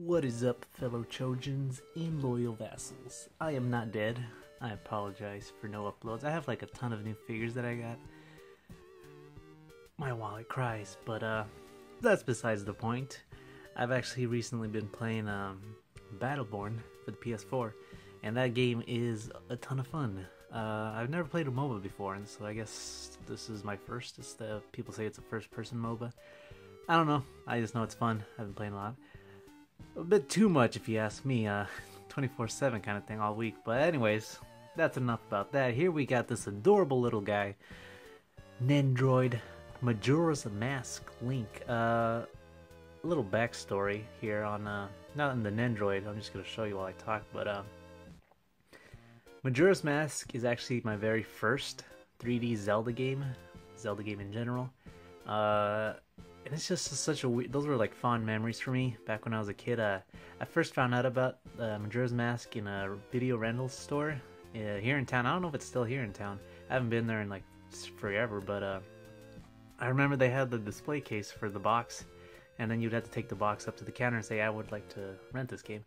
What is up, fellow Trojans and loyal vassals? I am not dead. I apologize for no uploads. I have like a ton of new figures that I got. My wallet cries, but that's besides the point. I've actually recently been playing Battleborn for the PS4, and that game is a ton of fun. I've never played a MOBA before, and so I guess this is my first. People say it's a first-person MOBA. I don't know. I just know it's fun. I've been playing a lot. A bit too much if you ask me, 24/7 kind of thing all week. But anyways, that's enough about that. Here we got this adorable little guy, Nendoroid, Majora's Mask Link. A little backstory here on, not in the Nendoroid, I'm just going to show you while I talk, but Majora's Mask is actually my very first 3D Zelda game in general. And it's just such a weird, those were like fond memories for me back when I was a kid. I first found out about Majora's Mask in a video rental store here in town. I don't know if it's still here in town. I haven't been there in like forever, but I remember they had the display case for the box, and then you'd have to take the box up to the counter and say, I would like to rent this game.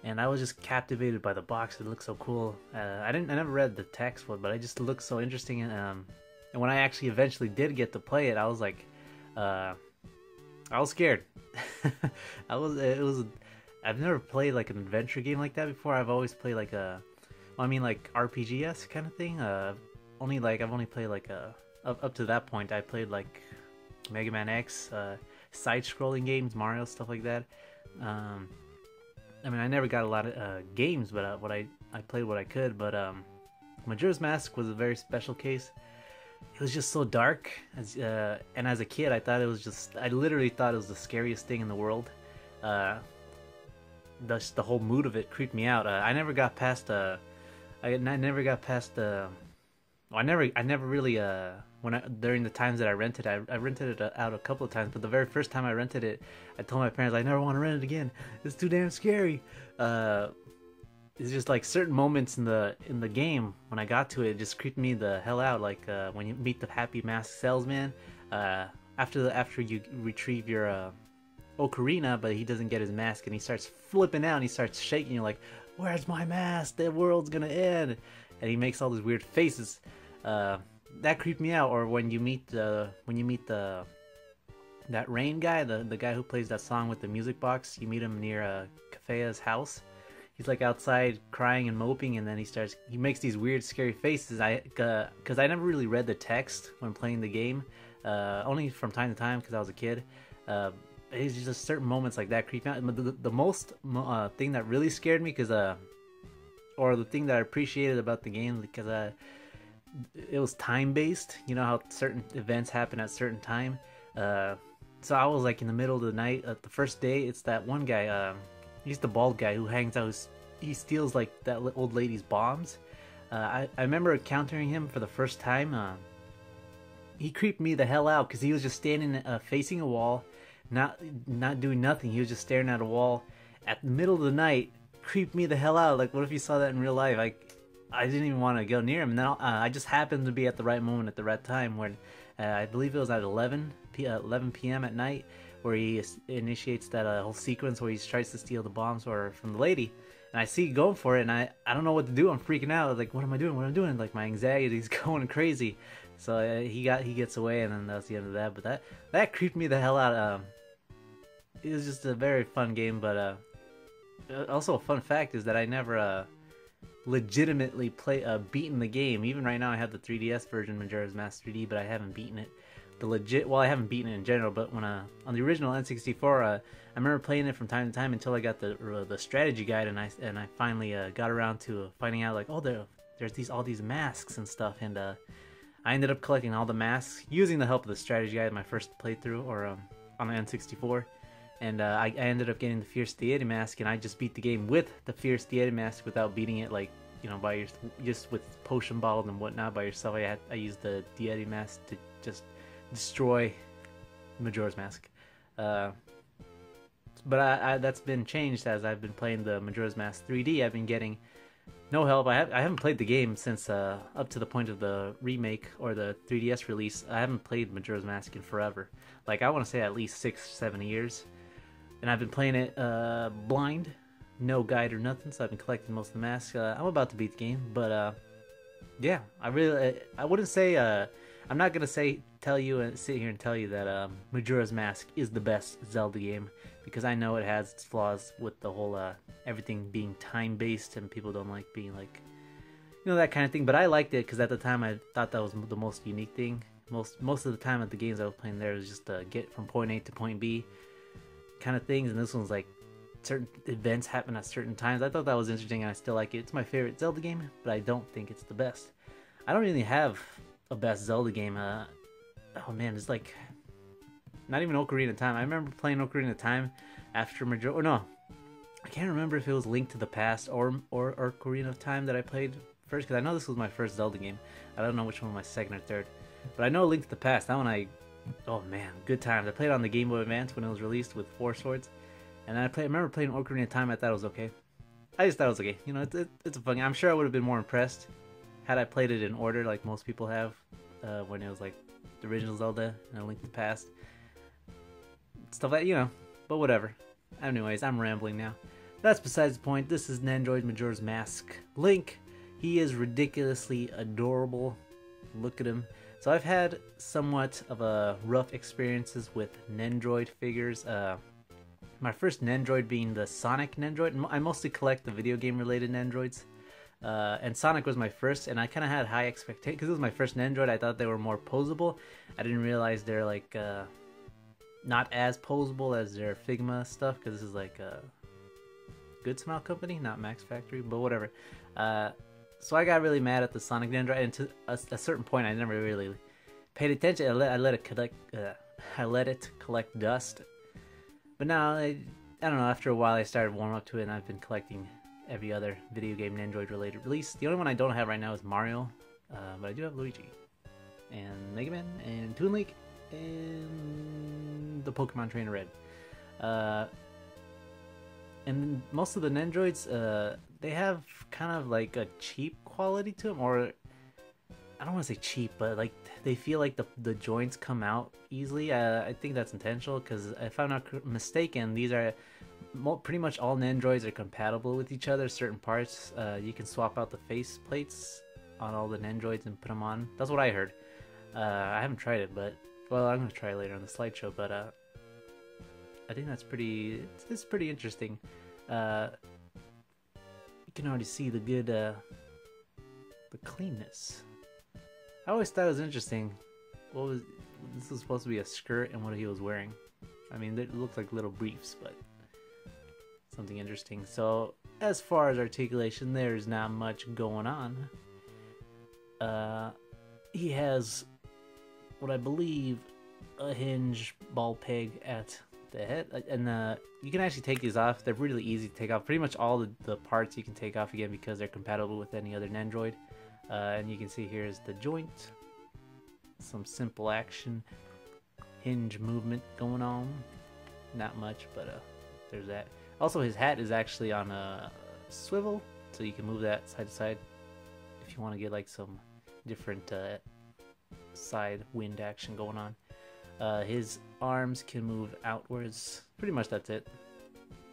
And I was just captivated by the box. It looked so cool. I never read the text for it, but it just looked so interesting. And when I actually eventually did get to play it, I was like, I was scared. I've never played like an adventure game like that before. I've always played like like RPG-esque kind of thing. I've only played like up to that point. I played like Mega Man X, side-scrolling games, Mario, stuff like that. I mean, I never got a lot of games, but I played what I could. But Majora's Mask was a very special case. It was just so dark, and as a kid, I literally thought it was the scariest thing in the world. The whole mood of it creeped me out. I never got past I never really during the times that I rented, I rented it out a couple of times, but the very first time I rented it, I told my parents I never want to rent it again. It's too damn scary. It's just like certain moments in the game when I got to it, just creeped me the hell out. Like when you meet the happy mask salesman, after you retrieve your ocarina, but he doesn't get his mask and he starts flipping out and he starts shaking. You're like, "Where's my mask? The world's gonna end!" And he makes all these weird faces. That creeped me out. Or when you meet that Rain guy, the guy who plays that song with the music box, you meet him near Kafea's house. He's like outside crying and moping, and then he makes these weird scary faces. Because I never really read the text when playing the game, only from time to time because I was a kid. It's just certain moments like that creep me out. The most thing that really scared me, or the thing that I appreciated about the game, because it was time based. You know how certain events happen at certain time. So I was like in the middle of the night. The first day, it's that one guy. He's the bald guy who hangs out. He steals like that old lady's bombs. I remember encountering him for the first time. He creeped me the hell out because he was just standing facing a wall, not doing nothing. He was just staring at a wall at the middle of the night. Creeped me the hell out. Like, what if you saw that in real life? I didn't even want to go near him. And then I just happened to be at the right moment at the right time when I believe it was at 11 p.m. at night, where he initiates that whole sequence where he tries to steal the bombs from the lady. And I see going for it, and I don't know what to do. I'm freaking out. Like, what am I doing? Like, my anxiety's going crazy. So he gets away, and then that's the end of that. But that creeped me the hell out. It was just a very fun game, but also a fun fact is that I never legitimately beaten the game. Even right now, I have the 3DS version, Majora's Mask 3D, but I haven't beaten it. I haven't beaten it in general, but when on the original N64, I remember playing it from time to time until I got the strategy guide, and I finally got around to finding out, like, oh, there's all these masks and stuff, and I ended up collecting all the masks using the help of the strategy guide in my first playthrough, or on the N64, and I ended up getting the Fierce Deity mask, and I just beat the game with the Fierce Deity mask without beating it, like, you know, just with potion bottles and whatnot by yourself. I used the Deity mask to just destroy Majora's Mask. But that's been changed as I've been playing the Majora's Mask 3D. I've been getting no help. I haven't played the game since up to the point of the remake or the 3DS release. I haven't played Majora's Mask in forever. Like, I want to say at least 6-7 years. and I've been playing it blind, no guide or nothing. So I've been collecting most of the masks. I'm about to beat the game, but yeah, I wouldn't say I'm not gonna tell you and sit here and tell you that Majora's Mask is the best Zelda game, because I know it has its flaws with the whole everything being time based and people don't like being like, you know, that kind of thing. But I liked it because at the time I thought that was the most unique thing. Most of the time at the games I was playing there was just get from point A to point B kind of things, and this one's like certain events happen at certain times. I thought that was interesting, and I still like it. It's my favorite Zelda game, but I don't think it's the best. I don't really have a best Zelda game. Oh man, it's like not even Ocarina of Time. I remember playing Ocarina of Time after Majora. Or no, I can't remember if it was Link to the Past or Ocarina of Time that I played first, because I know this was my first Zelda game. I don't know which one was my second or third, but I know Link to the Past. That one oh man, good times. I played on the Game Boy Advance when it was released with 4 swords, and then I remember playing Ocarina of Time. I thought it was okay. I just thought it was okay. You know, it's a fun game. I'm sure I would have been more impressed had I played it in order like most people have, when it was like the original Zelda and A Link to the Past. Stuff like, you know, but whatever. Anyways, I'm rambling now. That's besides the point. This is Nendoroid Majora's Mask. Link, he is ridiculously adorable. Look at him. So I've had somewhat of a rough experiences with Nendoroid figures. My first Nendoroid being the Sonic Nendoroid. I mostly collect the video game related Nendoroids. And Sonic was my first, and I kind of had high expectations because it was my first Nendoroid. I thought they were more posable. I didn't realize they're like not as posable as their Figma stuff, because this is like a Good Smile Company, not Max Factory, but whatever. So I got really mad at the Sonic Nendoroid, and to a certain point, I never really paid attention. I let it collect dust. But now I don't know. After a while, I started warming up to it, and I've been collecting every other video game Nendoroid related release. The only one I don't have right now is Mario, but I do have Luigi, and Mega Man, and Toon Link, and the Pokemon Trainer Red. And most of the Nendoroids, they have kind of like a cheap quality to them, or I don't want to say cheap, but like they feel like the joints come out easily. I think that's intentional, because if I'm not mistaken, these are pretty much all Nendoroids are compatible with each other. Certain parts, you can swap out the face plates on all the Nendoroids and put them on. That's what I heard. I haven't tried it, but well, I'm gonna try it later on the slideshow. But I think that's it's pretty interesting. You can already see the good, the cleanness. I always thought it was interesting. This was supposed to be a skirt and what he was wearing. I mean, it looked like little briefs, but something interesting. So as far as articulation, there's not much going on. He has what I believe a hinge ball peg at the head, and you can actually take these off. They're really easy to take off. Pretty much all the parts you can take off again, because they're compatible with any other Nendoroid. And you can see here's the joint, some simple action hinge movement going on. Not much, but there's that. Also, his hat is actually on a swivel, so you can move that side to side if you want to get like some different side wind action going on. His arms can move outwards. Pretty much that's it.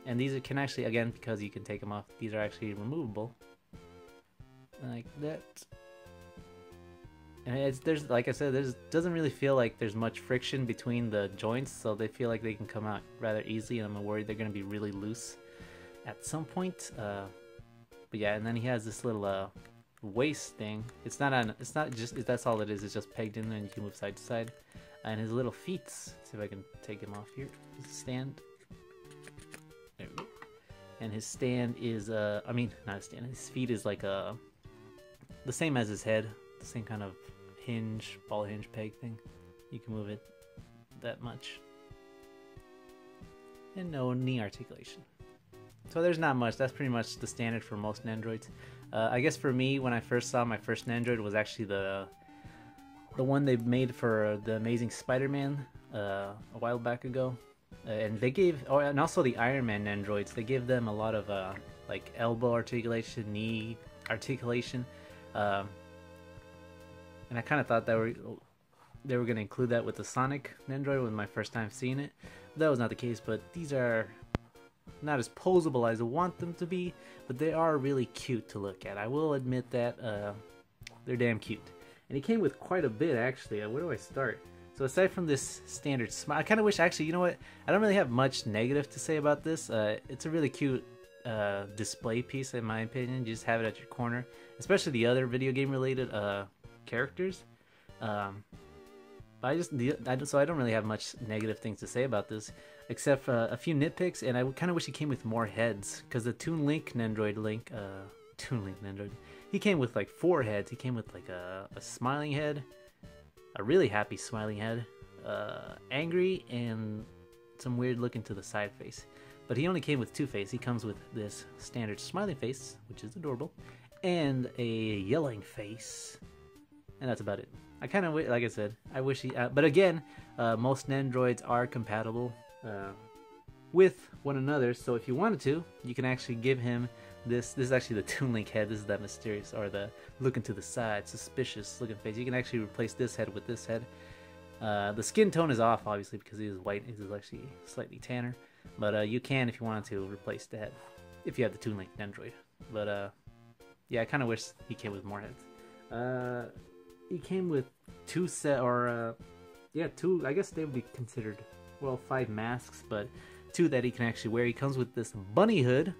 And these can actually, again, because you can take them off, these are actually removable. Like that. And there's, like I said, doesn't really feel like there's much friction between the joints, so they feel like they can come out rather easily, and I'm worried they're going to be really loose at some point. But yeah, and then he has this little waist thing. It's not just, that's all it is. It's just pegged in there, and you can move side to side. And his little feet. Let's see if I can take him off here. His stand. There we go. And his stand is I mean, not a stand. His feet is like the same as his head. The same kind of hinge, ball hinge peg thing. You can move it that much. And no knee articulation. So there's not much. That's pretty much the standard for most Nendoroids. I guess for me, when I first saw my first Nendoroid, was actually the one they made for the Amazing Spider-Man a while back ago. And they gave, and also the Iron Man Nendoroids, they give them a lot of like elbow articulation, knee articulation. And I kind of thought that they were going to include that with the Sonic Nendoroid, with my first time seeing it. that was not the case, but these are not as posable as I want them to be, but they are really cute to look at. I will admit that they're damn cute. And he came with quite a bit, actually. Where do I start? So aside from this standard smile, I kind of wish, actually, you know what? I don't really have much negative to say about this. It's a really cute display piece, in my opinion. You just have it at your corner, especially the other video game related characters. But so I don't really have much negative things to say about this, except a few nitpicks. And I kind of wish he came with more heads, because the Toon Link Nendoroid he came with like 4 heads. He came with like a smiling head, a really happy smiling head, angry, and some weird looking to the side face. But he only came with 2 faces. He comes with this standard smiling face, which is adorable, and a yelling face, and that's about it. I kind of, like I said, I wish he, but again, most Nendoroids are compatible with one another, so if you wanted to, you can actually give him this is actually the Toon Link head. This is that mysterious, or the looking to the side, suspicious looking face. You can actually replace this head with this head. The skin tone is off, obviously, because he is white. He is actually slightly tanner. But you can, if you wanted to, replace the head if you have the Toon Link Nendoroid. But yeah, I kind of wish he came with more heads. He came with 2 2. I guess they would be considered, well, 5 masks, but 2 that he can actually wear. He comes with this bunny hood.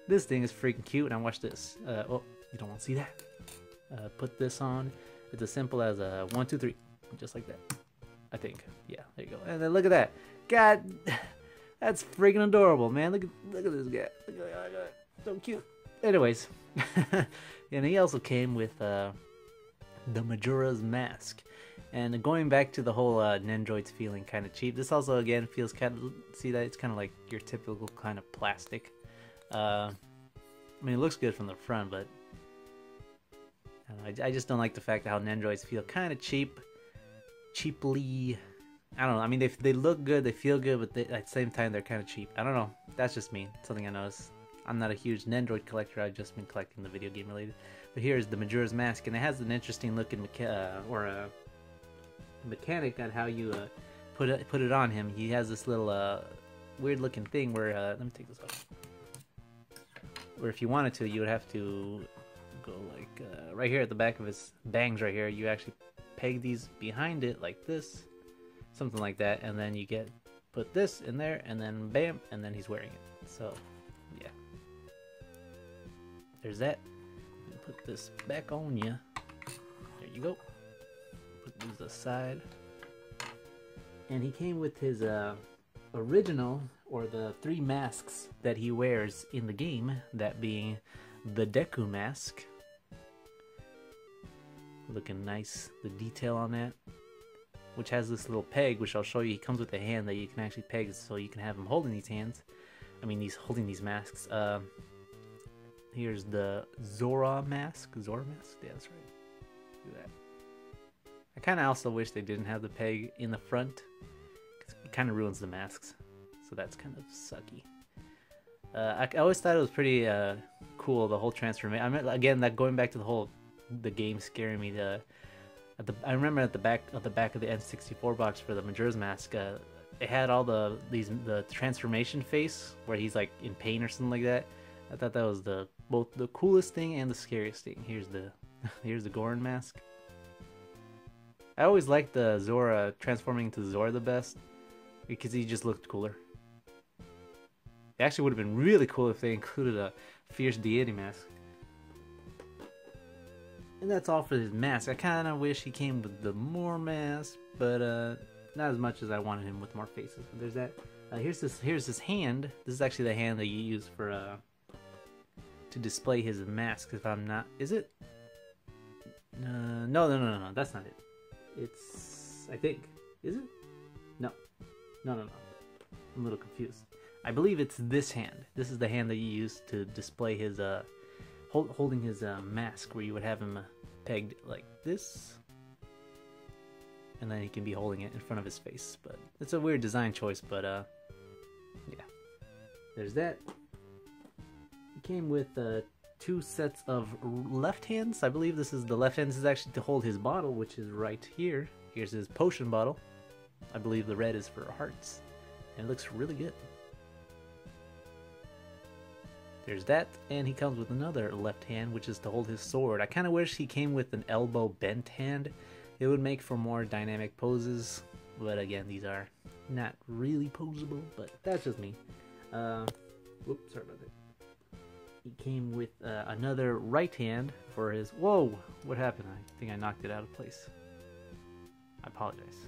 This thing is freaking cute. Now watch this. Oh, you don't want to see that. Put this on. It's as simple as 1, 2, 3, just like that. I think. Yeah, there you go. And then look at that. God, that's freaking adorable, man. Look at this guy. Look at that. So cute. Anyways, and he also came with the Majora's mask. And going back to the whole Nendoroids feeling kind of cheap, this also again feels kind of, see that it's kind of like your typical kind of plastic. I mean, it looks good from the front, but I just don't like the fact that how Nendoroids feel kind of cheaply. I don't know. I mean, they look good, they feel good, but at the same time they're kind of cheap. I don't know. That's just me. Something I noticed. I'm not a huge Nendoroid collector. I've just been collecting the video game related. But here's the Majora's Mask, and it has an interesting looking mechanic on how you put it on him. He has this little weird looking thing where let me take this off. Where if you wanted to, you would have to go like right here at the back of his bangs right here. You actually peg these behind it like this, something like that, and then you put this in there, and then bam, and then he's wearing it. So yeah, there's that. Put this back on you. There you go. Put these aside. And he came with his original, or the 3 masks that he wears in the game, that being the Deku mask. Looking nice, the detail on that. Which has this little peg, which I'll show you. He comes with a hand that you can actually peg, so you can have him holding these hands. I mean, holding these masks. Here's the Zora mask. Zora mask? Yeah, that's right. Do that. I kind of also wish they didn't have the peg in the front, because it kind of ruins the masks. So that's kind of sucky. I always thought it was pretty cool, the whole transformation. I mean, again, that going back to the game scaring me. I remember at the back of the N64 box for the Majora's Mask, it had all the transformation face where he's like in pain or something like that. I thought that was both the coolest thing and the scariest thing. Here's the Goron mask. I always liked the Zora transforming into Zora the best, because he just looked cooler. It actually would have been really cool if they included a fierce deity mask. And that's all for his mask. I kind of wish he came with the more masks, but not as much as I wanted him with more faces. But there's that. Here's his hand. This is actually the hand that you use for to display his mask. If I'm not, is it? No. That's not it. It's, I think, is it? No. I'm a little confused. I believe it's this hand. This is the hand that you use to display his holding his mask, where you would have him pegged like this, and then he can be holding it in front of his face. But it's a weird design choice, but yeah, there's that. It came with 2 sets of left hands. I believe this is the left hand. This is actually to hold his bottle, which is right here. Here's his potion bottle. I believe the red is for hearts. and it looks really good. There's that, and he comes with another left hand, which is to hold his sword. I kind of wish he came with an elbow bent hand. It would make for more dynamic poses, but again, these are not really posable, but that's just me. Whoops, sorry about that. He came with another right hand for his... Whoa! What happened? I think I knocked it out of place. I apologize.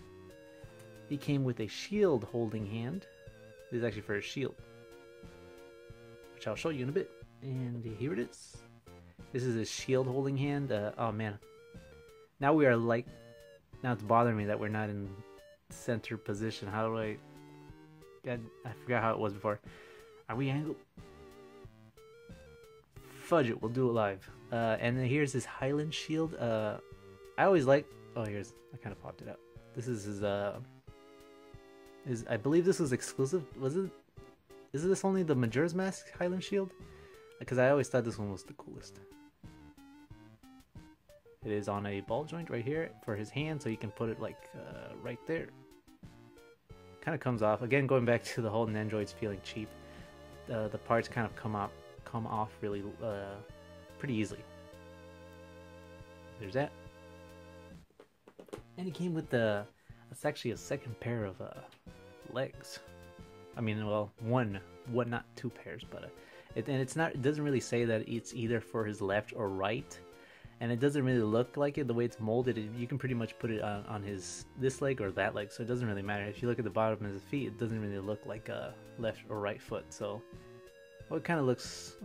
He came with a shield holding hand. This is actually for his shield, which I'll show you in a bit. And here it is. This is his shield holding hand. Oh man. Now we are like... Now it's bothering me that we're not in center position. How do I... God, I forgot how it was before. Are we angled? Fudge it, we'll do it live. And then here's his Highland shield. I always like... Oh, here's... I kind of popped it out. This is his... I believe this was exclusive. Was it? Is this only the Majora's Mask Highland shield? Because I always thought this one was the coolest. It is on a ball joint right here for his hand, so you can put it like right there. Kind of comes off. Again, going back to the whole Nendoroids feeling cheap. The parts kind of come off really pretty easily. There's that. And he came with the... It's actually a second pair of legs. I mean, well, one, not two pairs, but it's not. It doesn't really say that it's either for his left or right, and it doesn't really look like it the way it's molded. You can pretty much put it on his this leg or that leg, so it doesn't really matter. If you look at the bottom of his feet, it doesn't really look like a left or right foot. So, well, it kind of looks.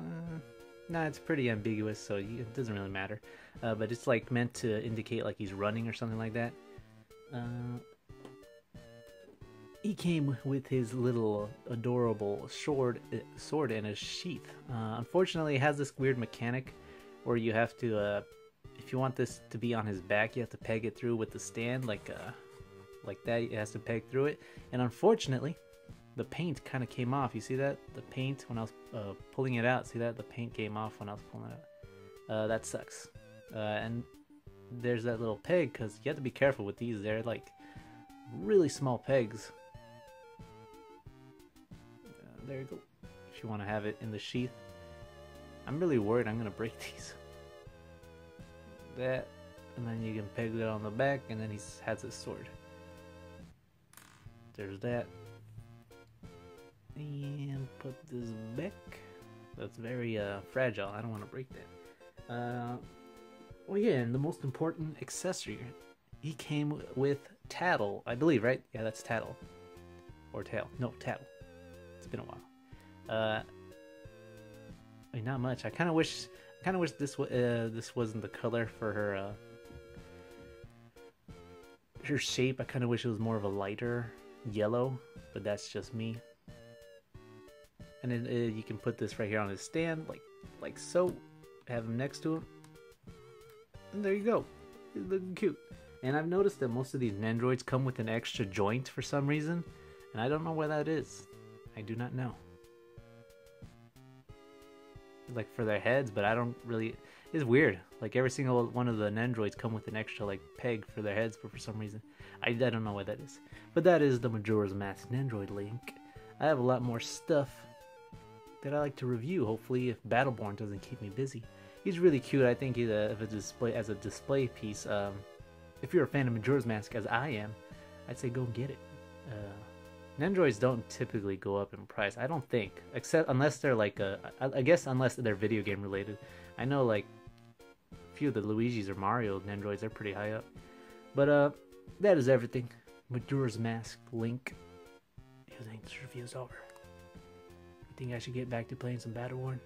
Nah, it's pretty ambiguous, so it doesn't really matter. But it's like meant to indicate like he's running or something like that. He came with his little adorable sword and a sheath. Unfortunately, it has this weird mechanic where you have to, if you want this to be on his back, you have to peg it through with the stand, like that. It has to peg through it, and unfortunately, the paint kind of came off. You see that? The paint when I was pulling it out. See that? The paint came off when I was pulling it out. That sucks. And there's that little peg, because you have to be careful with these. They're like really small pegs. There you go. If you want to have it in the sheath. I'm really worried I'm going to break these. That, and then you can peg it on the back, and then he has his sword. There's that. And put this back. That's very fragile. I don't want to break that. Oh yeah, and the most important accessory. He came with Tattle, I believe, right? Yeah, that's Tattle. Or Tail. No, Tattle. It's been a while. I mean, not much. I kind of wish this wasn't the color for her shape. I kind of wish it was more of a lighter yellow, but that's just me. And then you can put this right here on his stand, like so. Have him next to him, and there you go. He's looking cute. And I've noticed that most of these Nendoroids come with an extra joint for some reason, and I don't know where that is. I do not know. Like for their heads, but I don't really... It's weird. Like every single one of the Nendoroids come with an extra like peg for their heads, but for some reason I don't know what that is. But that is the Majora's Mask Nendoroid link. I have a lot more stuff that I like to review, hopefully, if Battleborn doesn't keep me busy. He's really cute. I think he's as a display piece. If you're a fan of Majora's Mask, as I am, I'd say go get it. Nendoroids don't typically go up in price, I don't think, except unless they're like I guess unless they're video game related. I know like a few of the Luigi's or Mario Nendoroids are pretty high up. But that is everything. Majora's Mask link. I think this review's over. I think I should get back to playing some Battleborn.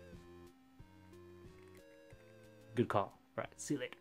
Good call. Right, see you later.